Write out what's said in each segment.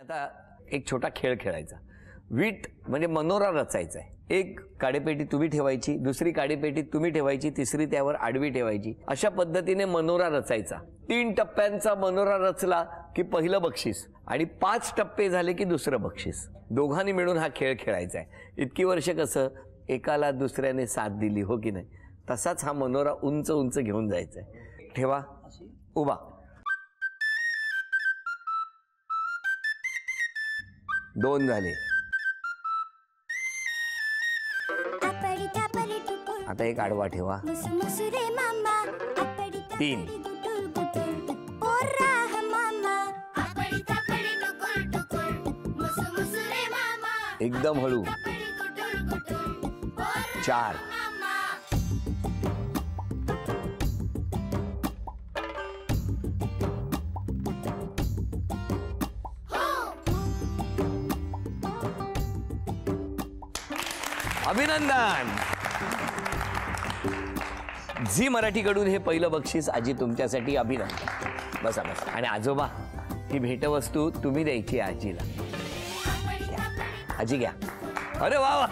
आता एक छोटा खेळ खेळायचा. वीट म्हणजे मनोरा रचायचा आहे. एक काडीपेटी तुम्ही ठेवायची, दुसरी काडीपेटी तुम्ही ठेवायची, तिसरी त्यावर आडवी ठेवायची. अशा पद्धतीने मनोरा रचायचा. 3 टप्प्यांचा मनोरा रचला की पहिलं बक्षीस आणि 5 टप्पे झाले की दुसरं बक्षीस. दोघांनी मिळून हा खेळ खेळायचा आहे. इतकी वर्ष कसं एकाला दुसऱ्याने साथ दिली, हो की नाही, तसाच हा मनोरा उंच उंच घेऊन जायचा आहे. ठेवा उभा. 2 झाले. आता एक आडवा ठेवा. 3. एकदम हळू. 4. अभिनंदन. झी मराठीकडून हे पहिलं बक्षीस आजी तुमच्यासाठी. अभिनंदन. बसा बसा. आणि आजोबा, ही भेटवस्तू तुम्ही द्यायची आजीला. आजी घ्या. अरे वा वा.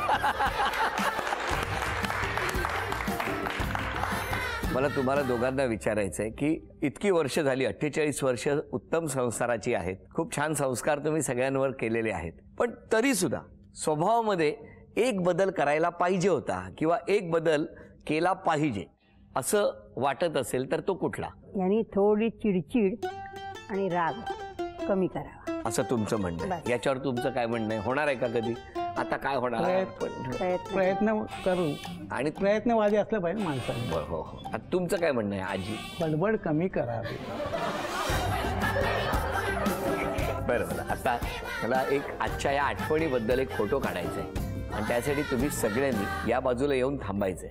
मला तुम्हाला दोघांना विचारायचं आहे की इतकी वर्ष झाली, 48 वर्ष उत्तम संस्काराची आहेत. खूप छान संस्कार तुम्ही सगळ्यांवर केलेले आहेत. पण तरी सुद्धा स्वभावामध्ये एक बदल करायला पाहिजे होता किंवा एक बदल केला पाहिजे असं वाटत असेल तर तो कुठला? यांनी थोडी चिडचिड आणि राग कमी करावा असं तुमचं म्हणणं आहे. याच्यावर तुमचं काय म्हणणं आहे? होणार आहे का कधी? आता काय होणार? प्रयत्न करू आणि प्रयत्नवादी असलं पाहिजे माणसाने. हो हो. आता तुमचं काय म्हणणं आहे आजी? बडबड कमी करावी. बरं. आता मला एक आजच्या या आठवणीबद्दल एक फोटो काढायचा आहे आणि त्यासाठी तुम्ही सगळ्यांनी या बाजूला येऊन थांबायचंय.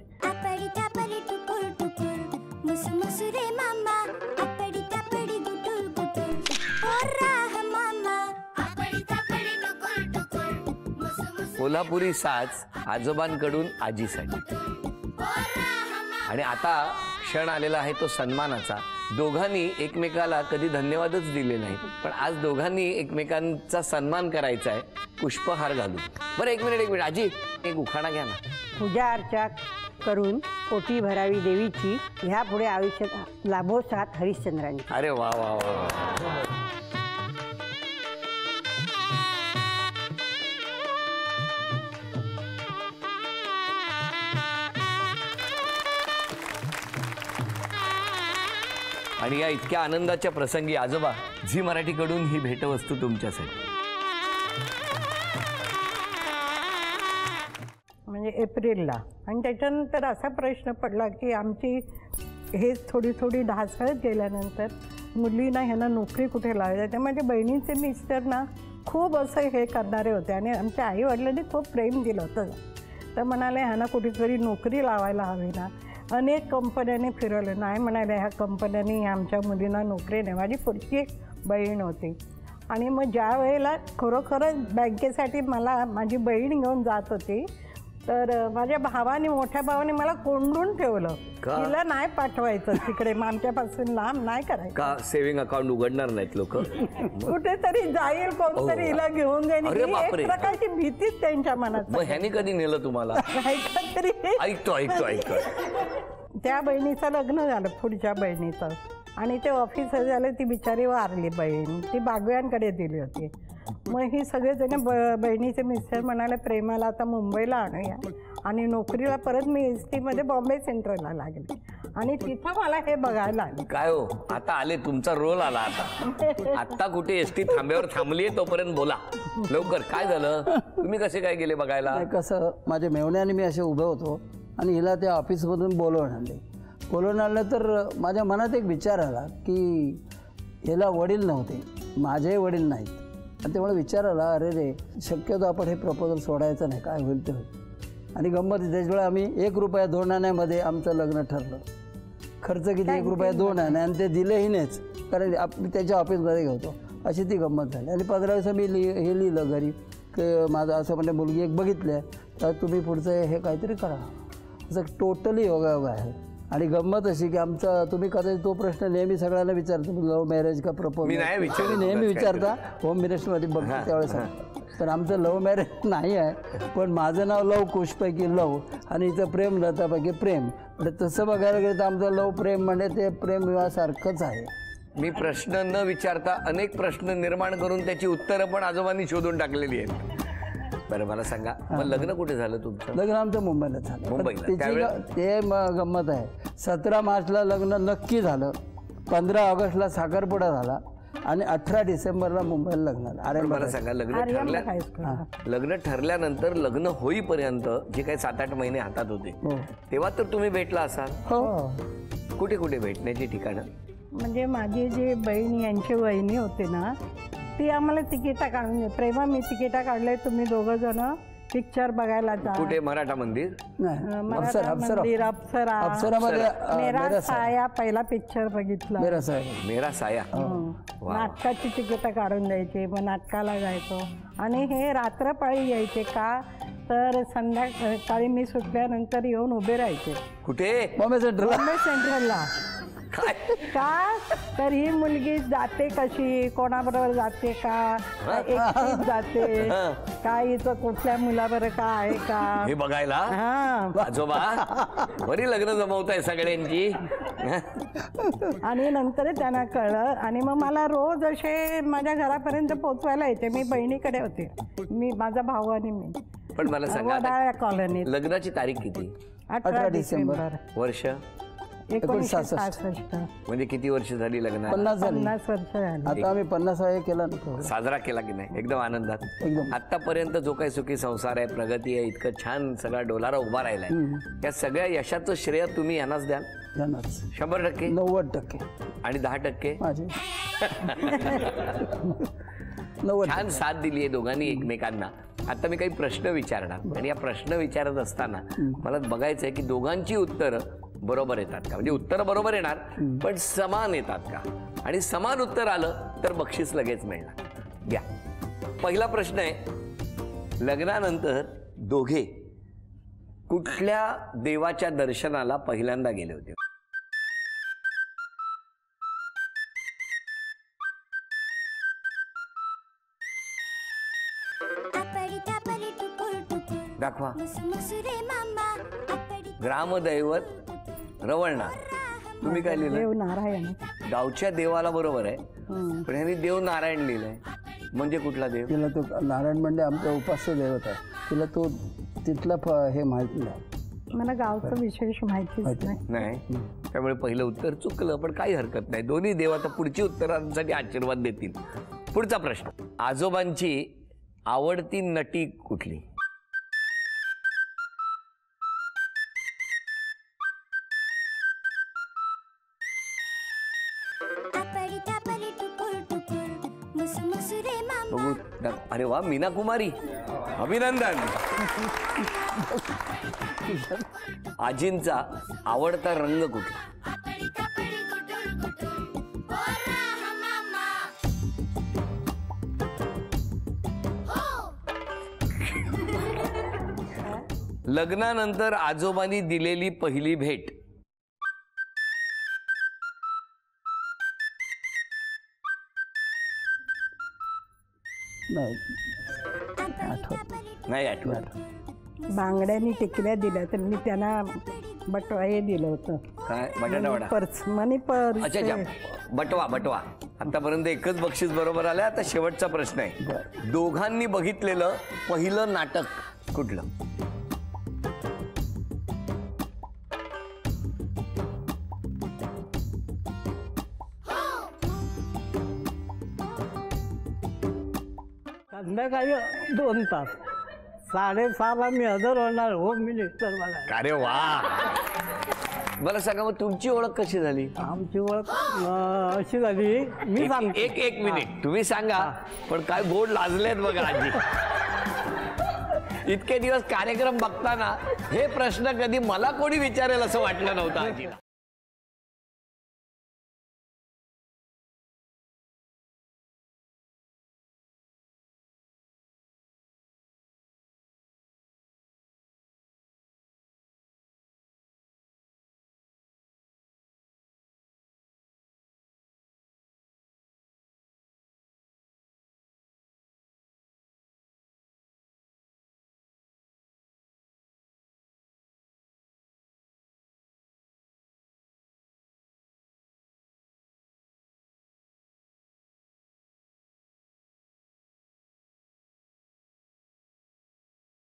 कोल्हापुरी साज आजोबांकडून आजीसाठी. आणि आता क्षण आलेला आहे तो सन्मानाचा. दोघांनी एकमेकाला कधी धन्यवादच दिले नाही, पण आज दोघांनी एकमेकांचा सन्मान करायचा आहे पुष्पहार घालून. बरं एक मिनिट आजी, एक उखाणा घ्या ना. पूजा अर्चा करून पोटी भरावी देवीची, ह्या पुढे आयुष्यात लाभो साथ हरिश्चंद्रांची. अरे वा वा वा. आणि या इतक्या आनंदाच्या प्रसंगी आजोबा, झी मराठीकडून ही भेटवस्तू तुमच्यासाठी. म्हणजे एप्रिलला. आणि त्याच्यानंतर असा प्रश्न पडला की आमची हे थोडी थोडी ढासळत गेल्यानंतर मुलींना ह्यांना नोकरी कुठे लावायची. त्या माझ्या बहिणीचे मिस्टर ना खूप असं हे करणारे होते आणि आमच्या आई वडिलांनी खूप प्रेम दिलं होतं. तर म्हणाले ह्यांना कुठेतरी नोकरी लावायला हवी ना. अनेक कंपन्यांनी फिरवलं. नाही म्हणाले ह्या कंपन्यांनी आमच्या मुलींना नोकरी नाही. माझी पुढची एक बहीण होती आणि मग ज्या वेळेला खरोखरच बँकेसाठी मला माझी बहीण घेऊन जात होती तर माझ्या भावाने, मोठ्या भावाने मला कोंडून ठेवलं. तिला नाही पाठवायचं तिकडे, आमच्यापासून लांब नाही करायचं. का सेव्हिंग अकाउंट उघडणार नाहीत लोक? कुठेतरी जाईल कोणतरी हिला घेऊन जाईल, एक प्रकारची भीतीच त्यांच्या मनात. मग ह्यानी कधी नेलं तुम्हाला? तरी ऐकतो. त्या बहिणीचं लग्न झालं, पुढच्या बहिणीचं, आणि ते ऑफिसर झाले. ती बिचारी वारली बहीण. ती बागव्यांकडे दिली होती. मग ही सगळेजण बहिणीचे मिस्टर म्हणाले प्रेमाला आता मुंबईला आणूया. आणि नोकरीला परत मी ST मध्ये बॉम्बे सेंट्रलला लागले आणि तिथं मला हे बघायला आले. काय हो, आता आले, तुमचा रोल आला. आता कुठे ST थांब्यावर थांबलीये तोपर्यंत बोला लवकर. काय झालं? तुम्ही कसे काय गेले बघायला? कसं, माझ्या मेवण्याने मी असे उभे होतो आणि हिला त्या ऑफिसमधून बोलवून आणलं. तर माझ्या मनात एक विचार आला की हिला वडील नव्हते, माझे वडील नाहीत. आणि त्यामुळे विचार आला, अरे रे, शक्यतो आपण हे प्रपोजल सोडायचं नाही, काय होईल ते होईल. आणि गंमत त्याच्यावेळी आम्ही 1 रुपया 2 आण्यामध्ये आमचं लग्न ठरलं. खर्च किती? 1 रुपया 2 आणे. आणि ते दिलेही नाहीच, कारण मी त्याच्या ऑफिसमध्ये घेतो. अशी ती गंमत झाली. आणि 15 दिवसा मी हे लिहिलं घरी की माझं असं म्हणजे मुलगी एक बघितली आहे, तर तुम्ही पुढचं हे काहीतरी करा. असं टोटली योगायोग आहे. आणि गंमत अशी की आमचा तुम्ही कदाचित तो प्रश्न नेहमी सगळ्यांना विचारतो लव्ह मॅरेज का प्रपोज मी नाही विचारत. तुम्ही नेहमी विचारता होम मिनिस्टरमध्ये बघतो त्यावेळेस तर आमचं लव्ह मॅरेज नाही आहे, पण माझं नाव लव कुशपैकी लव आणि इथं प्रेम लतापैकी प्रेम. म्हणजे तसं बघायला गेलं तर आमचं लव प्रेम म्हणजे ते प्रेम विवाहासारखंच आहे. मी प्रश्न न विचारता अनेक प्रश्न निर्माण करून त्याची उत्तरं पण आजोबांनी शोधून टाकलेली आहेत. बरं मला सांगा, मग लग्न कुठे झालं तुमचं? लग्न आमचं मुंबईला झालं. पण मुंबईला. त्याची त्यावेळेस- ते गंमत आहे. 17 मार्चला लग्न नक्की झालं, 15 ऑगस्टला साखरपुडा झाला आणि 18 डिसेंबरला मुंबईला लग्न झालं. अरे पण मला सांगा, लग्न आर्यमला ठरल्या हायस्कूल. लग्न ठरल्यानंतर लग्न होईपर्यंत जे काही 7-8 महिने हातात होते हो तेव्हा तर तुम्ही भेटला असाल. हो कुठे कुठे भेटण्याची ठिकाणं? म्हणजे माझी जी बहीण यांची वहिनी होते ना, ती आम्हाला तिकिटा काढून प्रेमा मी तिकिटा काढले, तुम्ही दोघं जण पिक्चर बघायला जा. कुठे? मराठा मंदिर? नाही मराठा मंदिर, अप्सरा, अप्सरामध्ये मेरा साया पहिला पिक्चर बघितला. मेरा साहेब मेरा साया. वा. नाटकाची तिकीटं काढून द्यायची, मग नाटकाला जायचो आणि हे रात्रपाळी यायचे का तर संध्याकाळी मी सुटल्यानंतर येऊन उभे राहायचे कुठे? बॉम्बे सेंट्रल. बॉम्बे सेंट्रलला. काय? का तर ही मुलगी जाते कशी, कोणाबरोबर जाते का, एकटीच जाते का, हिचं कुठल्या मुलाबरोबर का आहे का, हे बघायला? हा. आजोबा बरी लग्न जमवताय सगळ्यांची. आणि नंतर त्यांना कळलं आणि मग मला रोज असे माझ्या घरापर्यंत पोचवायला यायचे. मी बहिणीकडे होते, मी माझा भाऊ आणि मी पण मला सांगा, आता वडाळ्या कॉलनीत. लग्नाची तारीख किती? 18 डिसेंबर वर्ष? 1966. म्हणजे किती वर्ष झाली लग्नाला? 50 झाली. 50 वर्ष झाली. आता आम्ही 50 हे केला ना प्रोग्राम. साजरा केला की नाही एकदम आनंदात? एकदम. आतापर्यंत जो काही सुखी संसार आहे, प्रगती आहे, इतकं छान सगळा डोलारा उभा राहिलाय, त्या सगळ्या यशाचं श्रेय तुम्ही यांनाच द्याल? यांनाच 100%? 90% आणि 10% माझे 90. छान साथ दिली आहे दोघांनी एकमेकांना. आता मी काही प्रश्न विचारणार आणि या प्रश्न विचारत असताना मला बघायचं आहे की दोघांची उत्तरं बरोबर येतात का, म्हणजे उत्तरं बरोबर येणार पण समान येतात का, आणि समान उत्तर आलं तर बक्षीस लगेच मिळणार. घ्या, पहिला प्रश्न आहे, लग्नानंतर दोघे कुठल्या देवाच्या दर्शनाला पहिल्यांदा गेले होते? दाखवा. ग्रामदैवत रवळनाथ. तुम्ही काय लिहिलं? देव नारायण. गावच्या देवाला बरोबर आहे, पण ह्यांनी देव नारायण लिहिलंय. म्हणजे कुठला देव? तिला तो नारायण म्हणजे आमचा उपास्य देवत आहे. तिला तो तिथला हे माहिती नाही. मला गावचं विशेष माहितीच नाही. नाही, त्यामुळे पहिलं उत्तर चुकलं, पण काही हरकत नाही. दोन्ही देव आता पुढची उत्तरांसाठी आशीर्वाद देतील. पुढचा प्रश्न, आजोबांची आवडती नटी कुठली? बघू. अरे वा, मीना कुमारी, अभिनंदन. आजींचा आवडता रंग कुठला? लग्नानंतर आजोबांनी दिलेली पहिली भेट? नाही आठवत. बांगड्यांनी टिकल्या दिल्या तर मी त्यांना बटवा हे दिलं होतं. काय? बटाटा वडा? पर्स, मनी पर्स. अच्छा अच्छा, बटवा. बटवा. आतापर्यंत एकच बक्षीस बरोबर आलंय. आता शेवटचा प्रश्न आहे, दोघांनी बघितलेलं पहिलं नाटक कुठलं? संध्याकाळी 2 तास 6:30ला मी हजर होणार होम मिनिस्टर मला. अरे वा. मला सांगा, मग तुमची ओळख कशी झाली? आमची ओळख अशी झाली, मी सांगतो. एक मिनिट तुम्ही सांगा, पण काय गोड लाजलेत बघा आजी. इतके दिवस कार्यक्रम बघताना हे प्रश्न कधी मला कोणी विचारेल असं वाटलं नव्हतं आजीला.